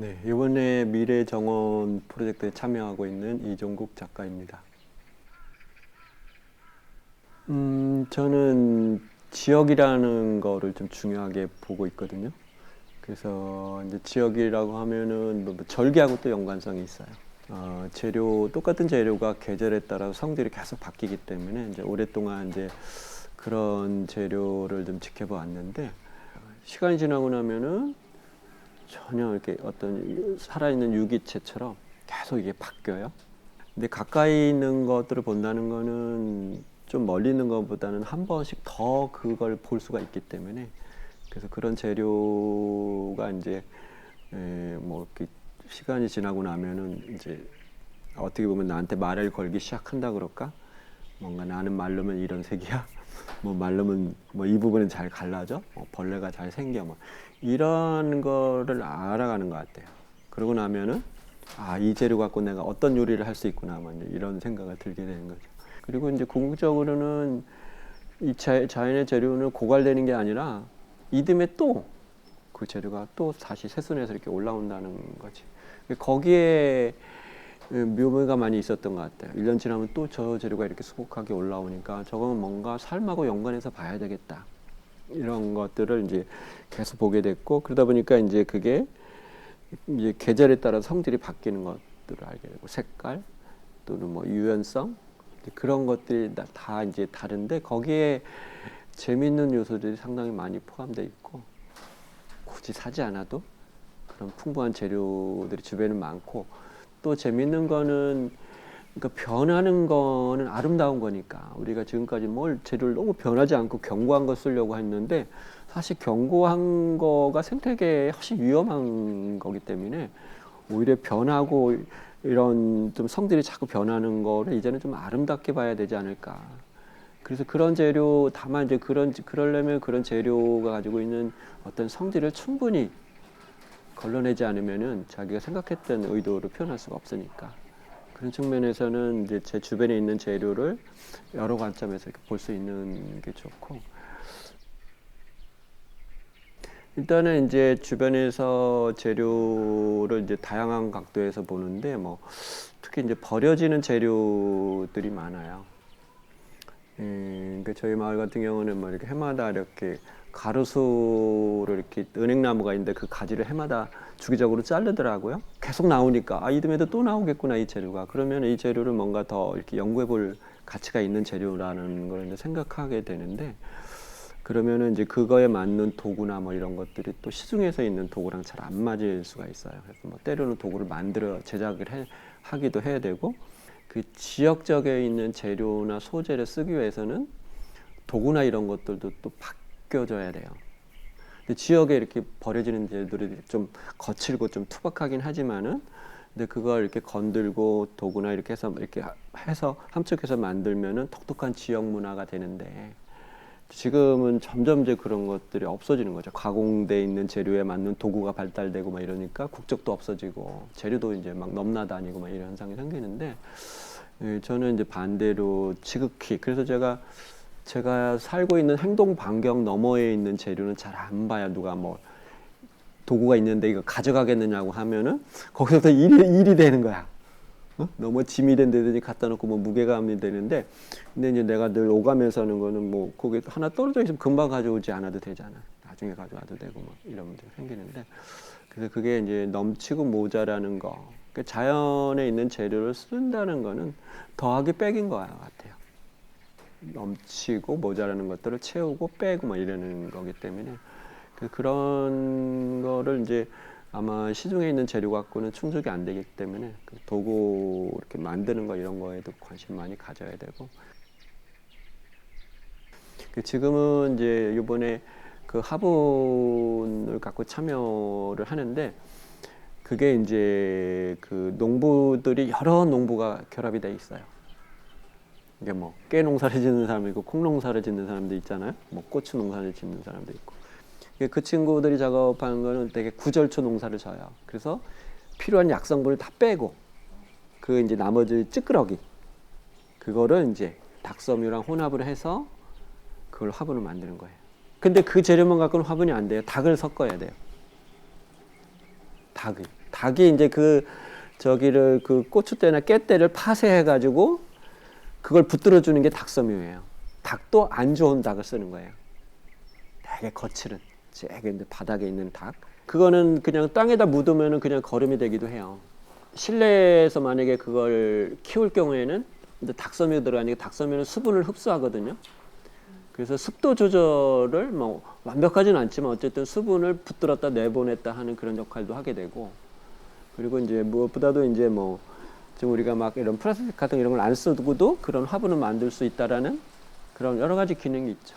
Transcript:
네, 이번에 미래정원 프로젝트에 참여하고 있는 이종국 작가입니다. 저는 지역이라는 거를 좀 중요하게 보고 있거든요. 그래서 이제 지역이라고 하면은 뭐 절기하고 또 연관성이 있어요. 똑같은 재료가 계절에 따라서 성질이 계속 바뀌기 때문에 이제 오랫동안 이제 그런 재료를 좀 지켜봐 왔는데, 시간이 지나고 나면은 전혀 이렇게 어떤 살아있는 유기체처럼 계속 이게 바뀌어요. 근데 가까이 있는 것들을 본다는 거는 좀 멀리 있는 것보다는 한 번씩 더 그걸 볼 수가 있기 때문에, 그래서 그런 재료가 이제 뭐 이렇게 시간이 지나고 나면은 이제 어떻게 보면 나한테 말을 걸기 시작한다 그럴까? 뭔가 나는 마르면 이런 색이야. 뭐 마르면 뭐 이 부분은 잘 갈라져. 벌레가 잘 생겨. 뭐 이런 거를 알아가는 것 같아요. 그러고 나면은 이 재료 갖고 내가 어떤 요리를 할 수 있구나. 뭐 이런 생각을 들게 되는 거죠. 그리고 이제 궁극적으로는 이 자연의 재료는 고갈되는 게 아니라 이듬해 또 그 재료가 또 다시 새순에서 이렇게 올라온다는 거지. 거기에 묘미가 많이 있었던 것 같아요. 1년 지나면 또 저 재료가 이렇게 수북하게 올라오니까 저건 뭔가 삶하고 연관해서 봐야 되겠다. 이런 것들을 이제 계속 보게 됐고, 그러다 보니까 이제 그게 이제 계절에 따라 성질이 바뀌는 것들을 알게 되고, 색깔 또는 뭐 유연성, 그런 것들이 다 이제 다른데 거기에 재밌는 요소들이 상당히 많이 포함되어 있고, 굳이 사지 않아도 그런 풍부한 재료들이 주변에 많고, 또 재밌는 거는 그러니까 변하는 거는 아름다운 거니까 우리가 지금까지 뭘 재료를 너무 변하지 않고 견고한 거 쓰려고 했는데, 사실 견고한 거가 생태계에 훨씬 위험한 거기 때문에 오히려 변하고 이런 좀 성질이 자꾸 변하는 거를 이제는 좀 아름답게 봐야 되지 않을까. 그래서 그런 재료, 다만 이제 그러려면 그런 재료가 가지고 있는 어떤 성질을 충분히 걸러내지 않으면은 자기가 생각했던 의도를 표현할 수가 없으니까, 그런 측면에서는 이제 제 주변에 있는 재료를 여러 관점에서 이렇게 볼 수 있는 게 좋고, 일단은 이제 주변에서 재료를 이제 다양한 각도에서 보는데, 뭐 특히 이제 버려지는 재료들이 많아요. 그러니까 저희 마을 같은 경우는 뭐 이렇게 해마다 이렇게 가로수로 이렇게 은행나무가 있는데 그 가지를 해마다 주기적으로 자르더라고요. 계속 나오니까 이듬해도 또 나오겠구나 이 재료가. 그러면 이 재료를 뭔가 더 이렇게 연구해볼 가치가 있는 재료라는 걸 이제 생각하게 되는데, 그러면은 이제 그거에 맞는 도구나 뭐 이런 것들이 또 시중에서 있는 도구랑 잘 안 맞을 수가 있어요. 그래서 뭐 때로는 도구를 만들어 하기도 해야 되고, 그 지역적에 있는 재료나 소재를 쓰기 위해서는 도구나 이런 것들도 또 바뀌어져야 돼요. 근데 지역에 이렇게 버려지는 재료들이 좀 거칠고 좀 투박하긴 하지만은, 근데 그걸 이렇게 건들고 도구나 이렇게 해서 함축해서 만들면은 독특한 지역 문화가 되는데, 지금은 점점 이제 그런 것들이 없어지는 거죠. 가공돼 있는 재료에 맞는 도구가 발달되고 막 이러니까 국적도 없어지고 재료도 이제 막 넘나다니고 막 이런 현상이 생기는데, 저는 이제 반대로 지극히, 그래서 제가 살고 있는 행동 반경 너머에 있는 재료는 잘 안 봐요. 누가 뭐 도구가 있는데 이거 가져가겠느냐고 하면은 거기서부터 일이 되는 거야. 너무 짐이 된 데든지 갖다 놓고 뭐 무게감이 되는데, 근데 이제 내가 늘 오가면서 하는 거는 뭐 거기 하나 떨어져 있으면 금방 가져오지 않아도 되잖아. 나중에 가져와도 되고 뭐 이런 문제가 생기는데, 그래서 그게 이제 넘치고 모자라는 거. 그러니까 자연에 있는 재료를 쓴다는 거는 더하기 빼기인 것 같아요. 넘치고 모자라는 것들을 채우고 빼고 뭐 이러는 거기 때문에, 그런 거를 이제 아마 시중에 있는 재료 갖고는 충족이 안 되기 때문에 그 도구 이렇게 만드는 거 이런 거에도 관심 많이 가져야 되고, 지금은 이제 이번에 그 화분을 갖고 참여를 하는데, 그게 이제 그 농부들이 여러 농부가 결합이 돼 있어요. 이게 뭐 깨 농사를 짓는 사람도 있고 콩 농사를 짓는 사람도 있잖아요. 뭐 고추 농사를 짓는 사람도 있고. 그 친구들이 작업하는 거는 되게 구절초 농사를 져요. 그래서 필요한 약성분을 다 빼고 그 이제 나머지 찌끄러기 그거를 이제 닭섬유랑 혼합을 해서 그걸 화분을 만드는 거예요. 근데 그 재료만 갖고는 화분이 안 돼요. 닭을 섞어야 돼요. 닭을. 닭이 이제 저기를 고추대나 깻대를 파쇄해가지고 그걸 붙들어 주는 게 닭섬유예요. 닭도 안 좋은 닭을 쓰는 거예요. 되게 거칠은, 되게 바닥에 있는 닭. 그거는 그냥 땅에다 묻으면 그냥 거름이 되기도 해요. 실내에서 만약에 그걸 키울 경우에는 닭섬유 들어가니까 닭섬유는 수분을 흡수하거든요. 그래서 습도 조절을 뭐 완벽하지는 않지만 어쨌든 수분을 붙들었다 내보냈다 하는 그런 역할도 하게 되고, 그리고 이제 무엇보다도 이제 뭐 지금 우리가 막 이런 플라스틱 같은 이런 걸 안 쓰고도 그런 화분을 만들 수 있다라는 그런 여러 가지 기능이 있죠.